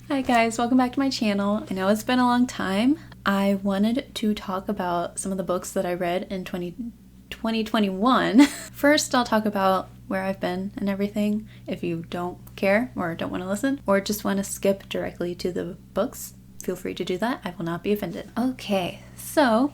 Hi guys, welcome back to my channel. I know it's been a long time. I wanted to talk about some of the books that I read in 2021. First, I'll talk about where I've been and everything. If you don't care or don't want to listen or just want to skip directly to the books, feel free to do that. I will not be offended. Okay, so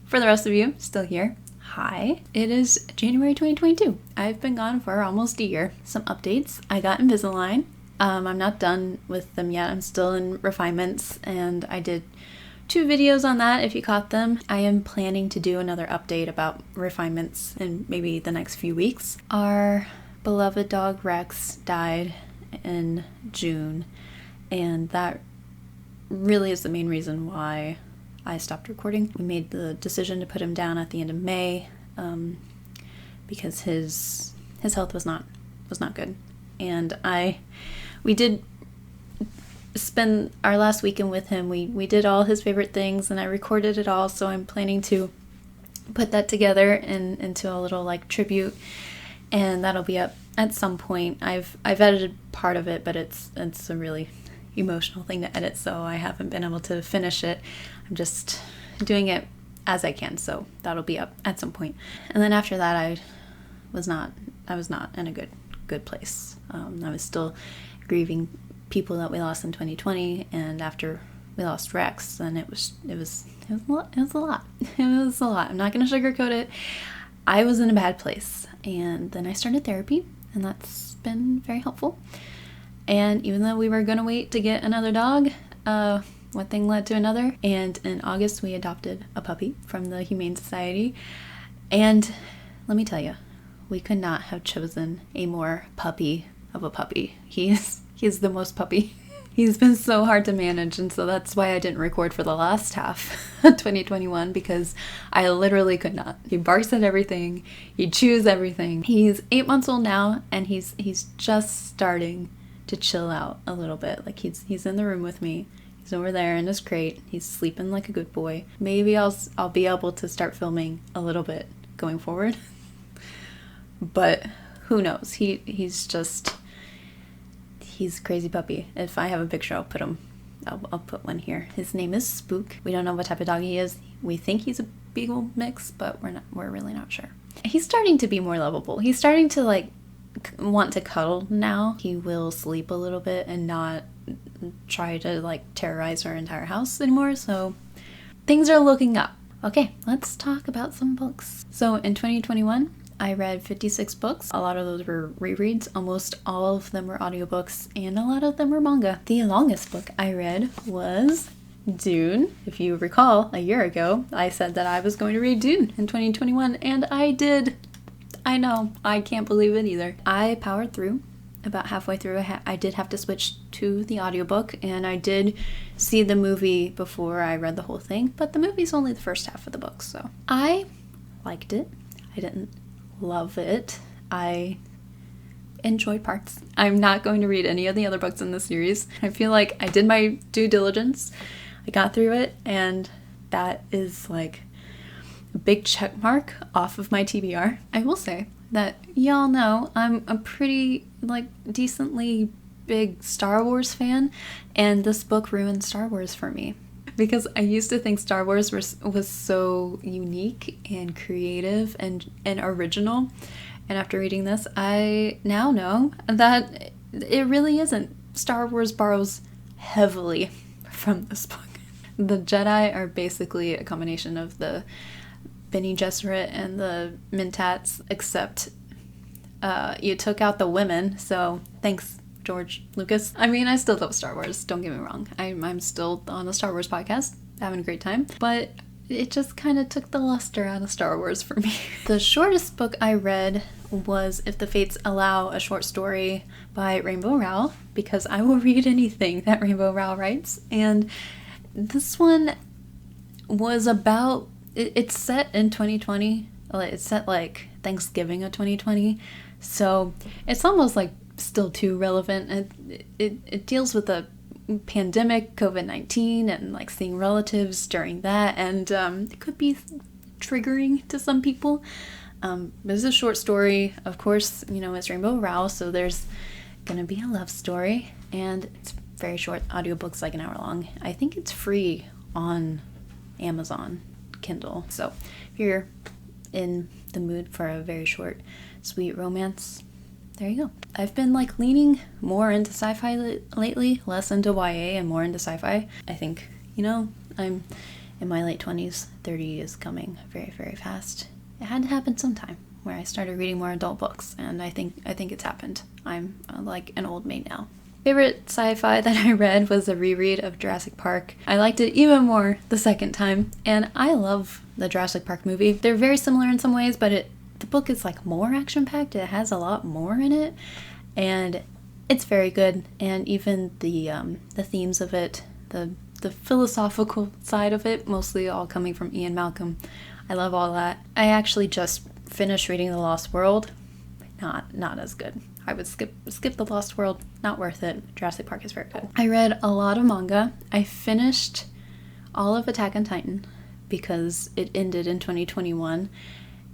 for the rest of you still here, hi. It is January 2022. I've been gone for almost a year. Some updates. I got Invisalign. I'm not done with them yet. I'm still in refinements, and I did 2 videos on that if you caught them. I am planning to do another update about refinements in maybe the next few weeks. Our beloved dog Rex died in June, and that really is the main reason why I stopped recording. We made the decision to put him down at the end of May because his health was not good, and we did spend our last weekend with him. We did all his favorite things, and I recorded it all, so I'm planning to put that together into a little like tribute, and that'll be up at some point. I've edited part of it, but it's a really emotional thing to edit, so I haven't been able to finish it. I'm just doing it as I can, so that'll be up at some point. And then after that, I was not in a good place. I was still grieving people that we lost in 2020, and after we lost Rex, then it was a lot. It was a lot. I'm not going to sugarcoat it. I was in a bad place, and then I started therapy, and that's been very helpful. And even though we were going to wait to get another dog, one thing led to another, and in August we adopted a puppy from the Humane Society. And let me tell you, we could not have chosen a more puppy of a puppy. He's the most puppy. He's been so hard to manage, and so that's why I didn't record for the last half of 2021, because I literally could not. He barks at everything. He chews everything. He's 8 months old now, and he's just starting to chill out a little bit. Like he's in the room with me. He's over there in his crate. He's sleeping like a good boy. Maybe I'll be able to start filming a little bit going forward. But who knows? He's a crazy puppy. If I have a picture, I'll put one here. His name is Spook. We don't know what type of dog he is. We think he's a beagle mix, but we're really not sure. He's starting to be more lovable. He's starting to like want to cuddle now. He will sleep a little bit and not try to like terrorize our entire house anymore. So things are looking up. Okay, let's talk about some books. So in 2021, I read 56 books. A lot of those were rereads. Almost all of them were audiobooks, and a lot of them were manga. The longest book I read was Dune. If you recall, a year ago, I said that I was going to read Dune in 2021, and I did. I know, I can't believe it either. I powered through. About halfway through, I did have to switch to the audiobook, and I did see the movie before I read the whole thing, but the movie's only the first half of the book, so I liked it. I didn't love it. I enjoyed parts. I'm not going to read any of the other books in the series. I feel like I did my due diligence. I got through it, and that is like a big check mark off of my TBR. I will say that y'all know I'm a pretty like decently big Star Wars fan, and this book ruined Star Wars for me. Because I used to think Star Wars was so unique and creative and original. And after reading this, I now know that it really isn't. Star Wars borrows heavily from this book. The Jedi are basically a combination of the Bene Gesserit and the Mentats, except you took out the women, so thanks, George Lucas. I mean, I still love Star Wars, don't get me wrong. I'm still on a Star Wars podcast, having a great time, but it just kind of took the luster out of Star Wars for me. The shortest book I read was If the Fates Allow, a short story by Rainbow Rowell, because I will read anything that Rainbow Rowell writes, and this one was about, it's set in 2020, it's set like Thanksgiving of 2020, so it's almost like still too relevant. It deals with the pandemic, COVID-19, and like seeing relatives during that, and it could be triggering to some people. This is a short story, of course, it's Rainbow Rowell, so there's gonna be a love story, and it's very short audiobooks, like an hour long. I think it's free on Amazon Kindle. So if you're in the mood for a very short, sweet romance, there you go. I've been like leaning more into sci-fi lately, less into YA and more into sci-fi. I think, I'm in my late 20s. 30 is coming very, very fast. It had to happen sometime where I started reading more adult books, and I think it's happened. I'm like an old maid now. Favorite sci-fi that I read was a reread of Jurassic Park. I liked it even more the second time, and I love the Jurassic Park movie. They're very similar in some ways, but the book is like more action-packed. It has a lot more in it, and it's very good. And even the themes of it, the philosophical side of it, mostly all coming from Ian Malcolm. I love all that. I actually just finished reading The Lost World. Not as good. I would skip The Lost World. Not worth it. Jurassic Park is very good. I read a lot of manga. I finished all of Attack on Titan because it ended in 2021,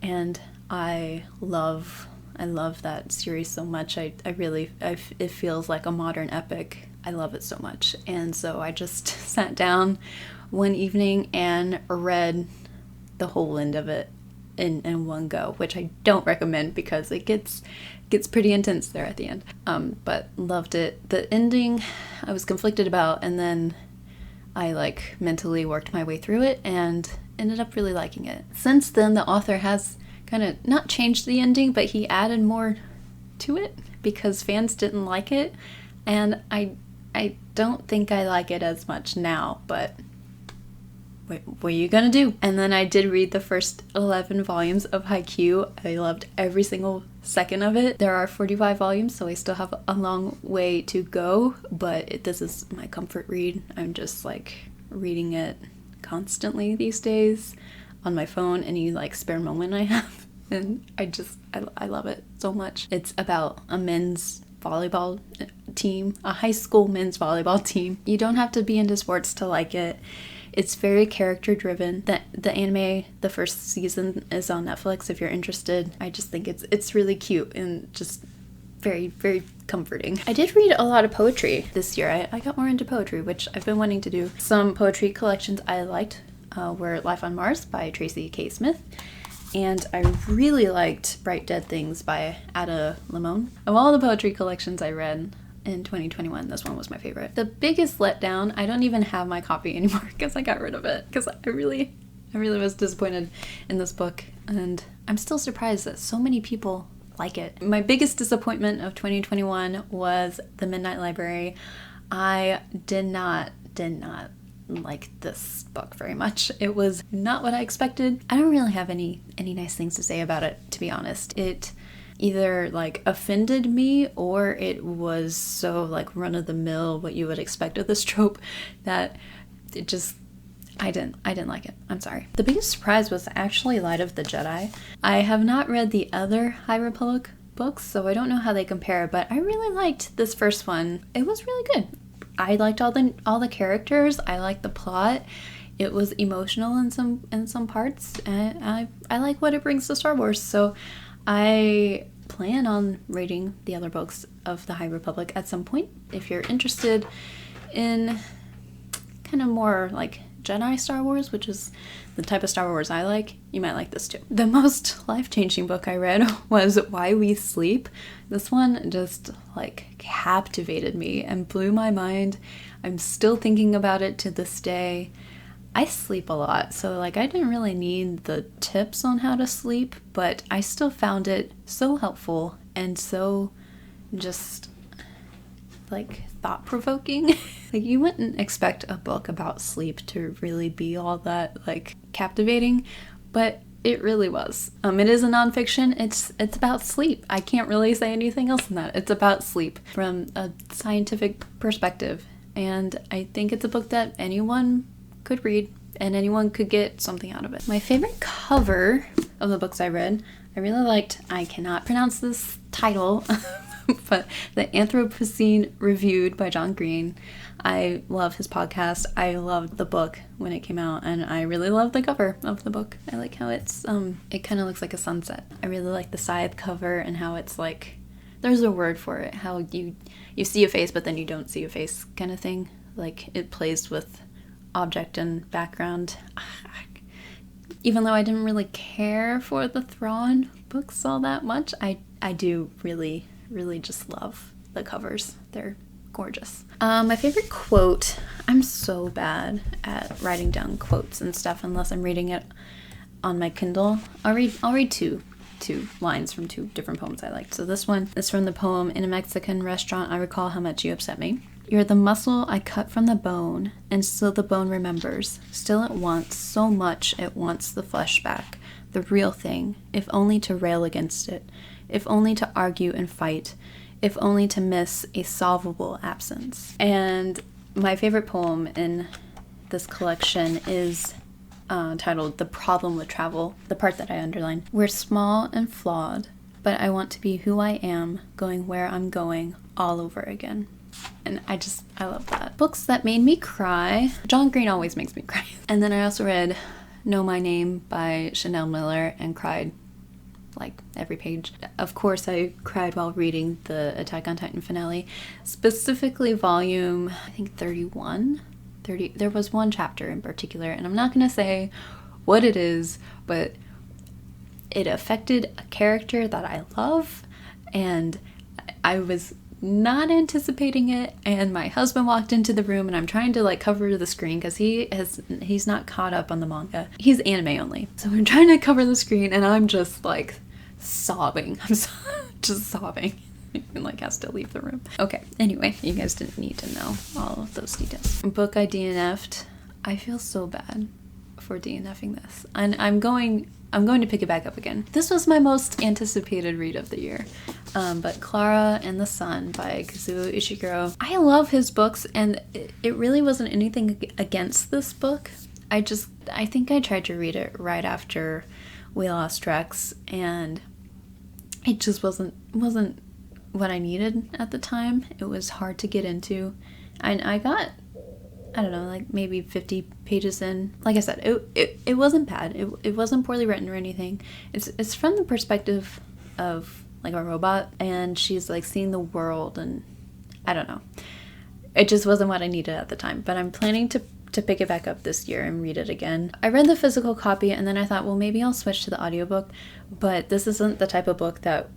and I love that series so much. It feels like a modern epic. I love it so much. And so I just sat down one evening and read the whole end of it in one go, which I don't recommend because it gets pretty intense there at the end. But loved it. The ending I was conflicted about, and then I like mentally worked my way through it and ended up really liking it. Since then, the author has kind of not changed the ending, but he added more to it because fans didn't like it, and I don't think I like it as much now, but what are you gonna do? And then I did read the first 11 volumes of Haikyu. I loved every single second of it. There are 45 volumes, so I still have a long way to go, but this is my comfort read. I'm just like reading it constantly these days on my phone, any like spare moment I have, and I love it so much. It's about a men's volleyball team, a high school men's volleyball team. You don't have to be into sports to like it. It's very character driven. The anime, the first season is on Netflix if you're interested. I just think it's really cute and just very, very comforting. I did read a lot of poetry this year. I got more into poetry, which I've been wanting to do. Some poetry collections I liked were Life on Mars by Tracy K. Smith, and I really liked Bright Dead Things by Limón. Of all the poetry collections I read in 2021, this one was my favorite. The biggest letdown, I don't even have my copy anymore because I got rid of it because I really was disappointed in this book, and I'm still surprised that so many people like it. My biggest disappointment of 2021 was The Midnight Library. I did not like this book very much. It was not what I expected. I don't really have any nice things to say about it, to be honest. It either like offended me, or it was so like run-of-the-mill what you would expect of this trope that it just I didn't like it. I'm sorry. The biggest surprise was actually Light of the Jedi. I have not read the other High Republic books, so I don't know how they compare, but I really liked this first one. It was really good. I liked all the characters. I liked the plot. It was emotional in some parts, and I like what it brings to Star Wars. So I plan on reading the other books of the High Republic at some point. If you're interested in kind of more like Jedi Star Wars, which is the type of Star Wars I like, you might like this too. The most life-changing book I read was Why We Sleep. This one just like captivated me and blew my mind. I'm still thinking about it to this day. I sleep a lot, so like I didn't really need the tips on how to sleep, but I still found it so helpful and so just like thought-provoking. Like you wouldn't expect a book about sleep to really be all that like captivating, but it really was. It is a nonfiction. It's about sleep. I can't really say anything else than that. It's about sleep from a scientific perspective, and I think it's a book that anyone could read and anyone could get something out of it. My favorite cover of the books I read, I really liked, I cannot pronounce this title, but The Anthropocene Reviewed by John Green. I love his podcast. I loved the book when it came out, and I really love the cover of the book. I like how it's it kind of looks like a sunset. I really like the Scythe cover and how it's like there's a word for it, how you see a face but then you don't see a face kind of thing. Like, it plays with object and background. Even though I didn't really care for the Thawn books all that much, I do really, really just love the covers. They're gorgeous. My favorite quote, I'm so bad at writing down quotes and stuff unless I'm reading it on my Kindle. I'll read two lines from two different poems I liked. So this one is from the poem, "In a Mexican restaurant, I recall how much you upset me. You're the muscle I cut from the bone, and still the bone remembers. Still it wants so much, it wants the flesh back, the real thing, if only to rail against it, if only to argue and fight, if only to miss a solvable absence." And my favorite poem in this collection is titled "The Problem with Travel," the part that I underlined. "We're small and flawed, but I want to be who I am, going where I'm going all over again." And I love that. Books that made me cry. John Green always makes me cry. And then I also read Know My Name by Chanel Miller and cried like every page. Of course, I cried while reading the Attack on Titan finale, specifically volume, I think 31. There was one chapter in particular, and I'm not going to say what it is, but it affected a character that I love, and I was not anticipating it, and my husband walked into the room, and I'm trying to like cover the screen because he's not caught up on the manga. He's anime only, so I'm trying to cover the screen, and I'm just like sobbing. Just sobbing. And like has to leave the room. Okay, anyway, you guys didn't need to know all of those details. Book I DNF'd. I feel so bad for DNFing this, and I'm going to pick it back up again. This was my most anticipated read of the year, but Clara and the Sun by Kazuo Ishiguro. I love his books, and it really wasn't anything against this book. I think I tried to read it right after We Lost Rex, and it just wasn't what I needed at the time. It was hard to get into, and I got, I don't know, like maybe 50 pages in. Like I said, it wasn't bad. It wasn't poorly written or anything. It's from the perspective of like a robot, and she's like seeing the world, and I don't know. It just wasn't what I needed at the time, but I'm planning to pick it back up this year and read it again. I read the physical copy, and then I thought, well, maybe I'll switch to the audiobook, but this isn't the type of book that,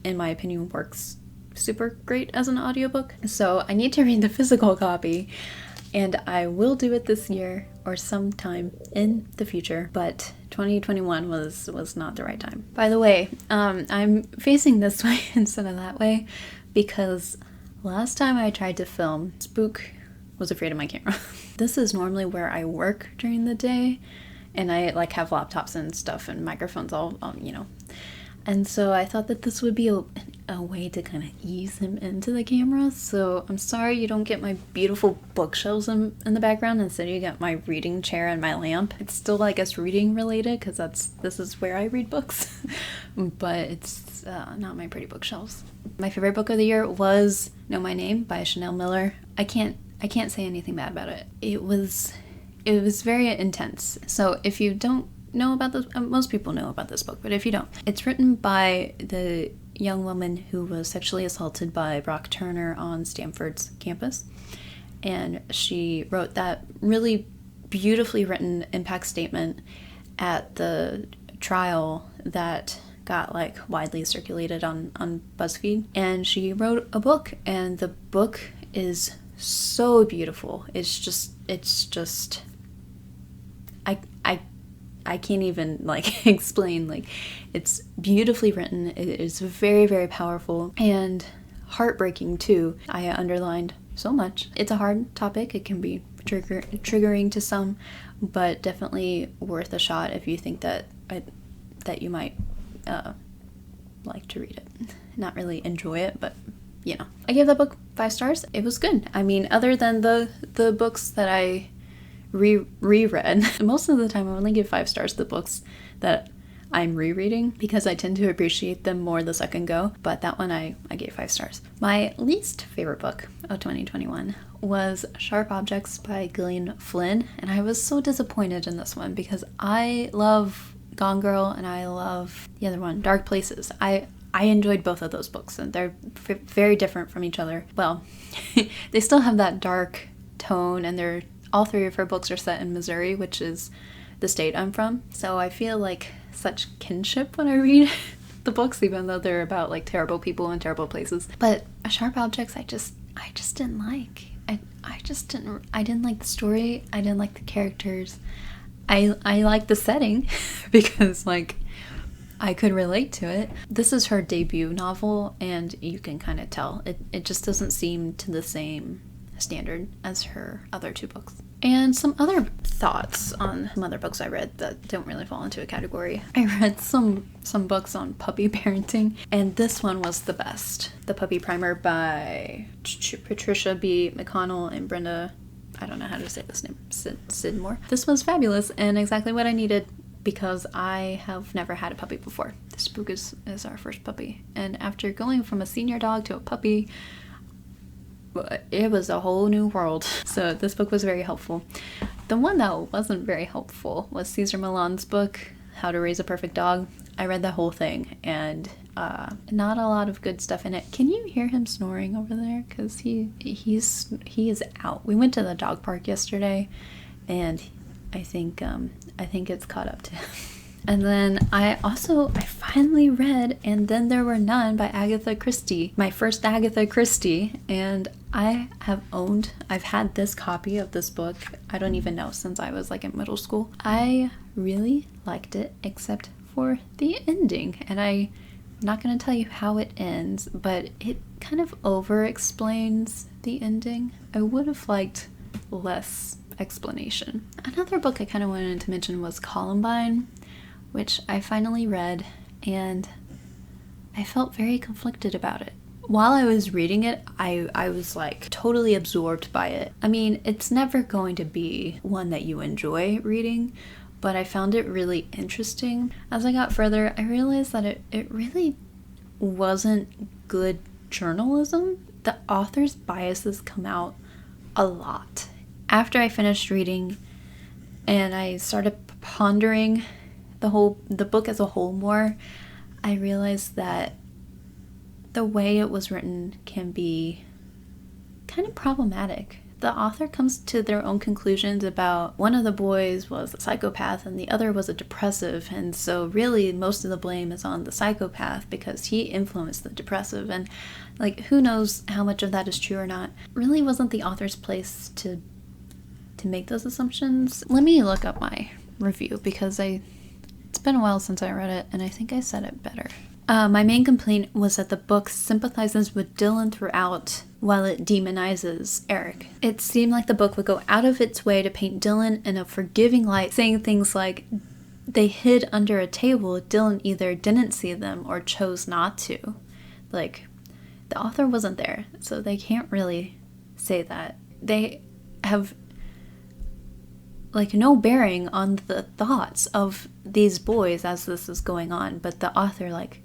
in my opinion, works super great as an audiobook. So I need to read the physical copy, and I will do it this year or sometime in the future, but 2021 was not the right time. By the way, I'm facing this way instead of that way because last time I tried to film, Spook was afraid of my camera. This is normally where I work during the day, and I like have laptops and stuff and microphones all and so I thought that this would be a way to kind of ease him into the camera. So I'm sorry you don't get my beautiful bookshelves in the background. Instead you get my reading chair and my lamp. It's still, I guess, reading related because this is where I read books. But it's not my pretty bookshelves. My favorite book of the year was Know My Name by Chanel Miller. I can't say anything bad about it. It was very intense. So if you don't know about this, most people know about this book, but if you don't, it's written by the young woman who was sexually assaulted by Brock Turner on Stanford's campus, and she wrote that really beautifully written impact statement at the trial that got like widely circulated on BuzzFeed, and she wrote a book, and the book is so beautiful. It's just I can't even like explain. Like, it's beautifully written. It is very, very powerful and heartbreaking too. I underlined so much. It's a hard topic. It can be triggering to some, but definitely worth a shot if you think that you might like to read it. Not really enjoy it, but I gave that book 5 stars. It was good. I mean, other than the books that I reread. Most of the time I only give 5 stars to the books that I'm rereading because I tend to appreciate them more the second go, but that one I gave 5 stars. My least favorite book of 2021 was Sharp Objects by Gillian Flynn, and I was so disappointed in this one because I love Gone Girl and I love the other one, Dark Places. I I enjoyed both of those books, and they're very different from each other. Well, they still have that dark tone, and all three of her books are set in Missouri, which is the state I'm from. So I feel like such kinship when I read the books, even though they're about like terrible people in terrible places. But Sharp Objects, I just didn't like. I didn't like the story. I didn't like the characters. I like the setting because like I could relate to it. This is her debut novel, and you can kind of tell it just doesn't seem to the same standard as her other two books. And some other thoughts on some other books I read that don't really fall into a category. I read some books on puppy parenting, and this one was the best. The Puppy Primer by Patricia B. McConnell and Brenda, I don't know how to say this name, Sidmore. This was fabulous and exactly what I needed, because I have never had a puppy before. This book is our first puppy. And after going from a senior dog to a puppy, it was a whole new world. So this book was very helpful. The one that wasn't very helpful was Cesar Millan's book, How to Raise a Perfect Dog. I read the whole thing, and not a lot of good stuff in it. Can you hear him snoring over there? Because he is out. We went to the dog park yesterday, and I think it's caught up to him. And then I finally read And Then There Were None by Agatha Christie, my first Agatha Christie, and I've had this copy of this book, I don't even know, since I was like in middle school. I really liked it, except for the ending, and I'm not going to tell you how it ends, but it kind of over-explains the ending. I would have liked less explanation. Another book I kind of wanted to mention was Columbine, which I finally read, and I felt very conflicted about it. While I was reading it, I was like totally absorbed by it. I mean, it's never going to be one that you enjoy reading, but I found it really interesting. As I got further, I realized that it really wasn't good journalism. The author's biases come out a lot. After I finished reading and I started pondering the book as a whole more, I realized that the way it was written can be kind of problematic. The author comes to their own conclusions about one of the boys was a psychopath and the other was a depressive, and so really most of the blame is on the psychopath because he influenced the depressive, and like who knows how much of that is true or not. Really wasn't the author's place to make those assumptions. Let me look up my review because it's been a while since I read it, and I think I said it better. My main complaint was that the book sympathizes with Dylan throughout while it demonizes Eric. It seemed like the book would go out of its way to paint Dylan in a forgiving light, saying things like they hid under a table, Dylan either didn't see them or chose not to. Like, the author wasn't there, so they can't really say that. They have like no bearing on the thoughts of these boys as this is going on, but the author like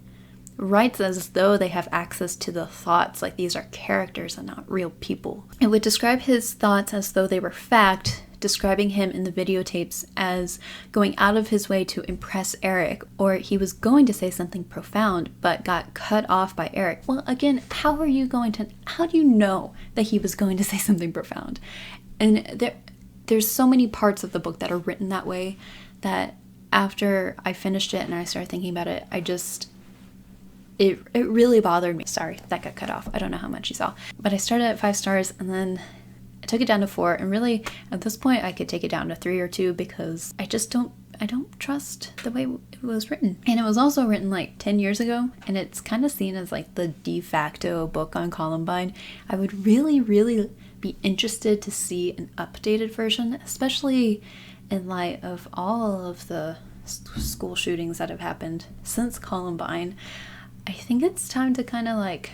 writes as though they have access to the thoughts, like these are characters and not real people. It would describe his thoughts as though they were fact, describing him in the videotapes as going out of his way to impress Eric, or he was going to say something profound but got cut off by Eric. Well, again, how do you know that he was going to say something profound? And there's so many parts of the book that are written that way that after I finished it and I started thinking about it, it really bothered me. Sorry, that got cut off. I don't know how much you saw. But I started at 5 stars and then I took it down to 4. And really, at this point, I could take it down to 3 or 2 because I don't trust the way it was written. And it was also written like 10 years ago. And it's kind of seen as like the de facto book on Columbine. I would really, really be interested to see an updated version, especially in light of all of the school shootings that have happened since Columbine. I think it's time to kind of like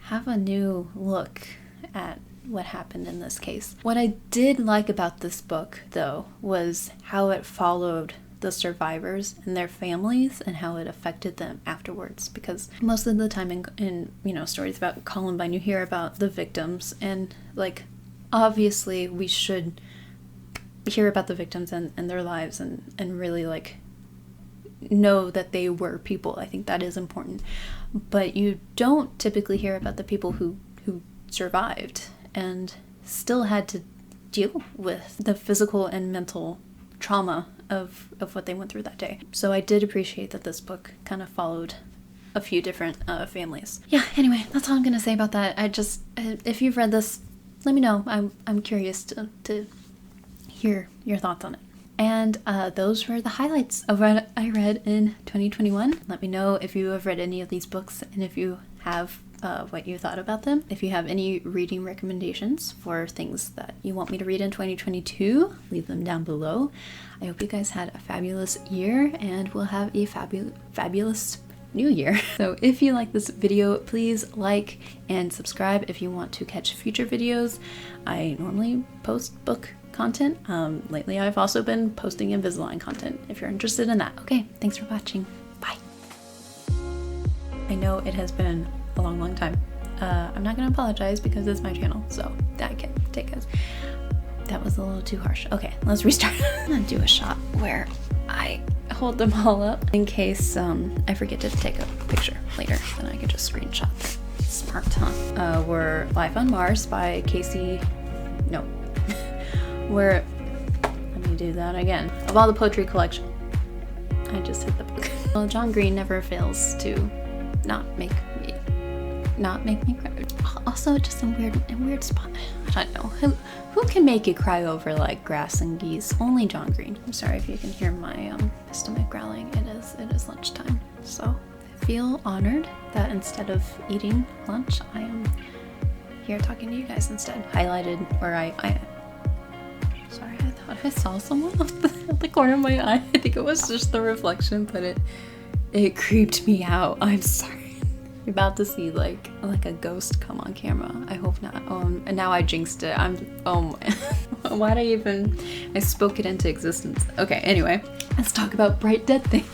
have a new look at what happened in this case. What I did like about this book, though, was how it followed the survivors and their families and how it affected them afterwards, because most of the time in stories about Columbine you hear about the victims, and like obviously we should hear about the victims and their lives and really like know that they were people. I think that is important. But you don't typically hear about the people who survived and still had to deal with the physical and mental trauma of what they went through that day. So I did appreciate that this book kind of followed a few different families. Yeah, anyway, that's all I'm gonna say about that. I just, if you've read this, let me know. I'm curious to hear your thoughts on it. And those were the highlights of what I read in 2021. Let me know if you have read any of these books, and if you have, what you thought about them. If you have any reading recommendations for things that you want me to read in 2022, leave them down below. I hope you guys had a fabulous year, and we'll have a fabulous new year. So if you like this video, please like and subscribe if you want to catch future videos. I normally post book content. Lately I've also been posting Invisalign content if you're interested in that. Okay, thanks for watching. Bye. I know it has been a long time. I'm not gonna apologize because it's my channel, so I can take it. That was a little too harsh. Okay, let's restart. I'm gonna do a shot where I hold them all up in case I forget to take a picture later, then I can just screenshot. Smart, huh? We're Life on Mars by Casey. No. Let me do that again. Of all the poetry collection. I just hit the book. Well, John Green never fails to not make me cry. Also, just a weird spot. I don't know. Who can make you cry over like grass and geese? Only John Green. I'm sorry if you can hear my stomach growling. It is lunchtime. So I feel honored that instead of eating lunch, I am here talking to you guys instead. Highlighted where I sorry, I thought I saw someone off the corner of my eye. I think it was just the reflection, but it creeped me out. I'm sorry. You're about to see like a ghost come on camera. I hope not. And now I jinxed it. Why'd I spoke it into existence. Okay, anyway, let's talk about bright dead things.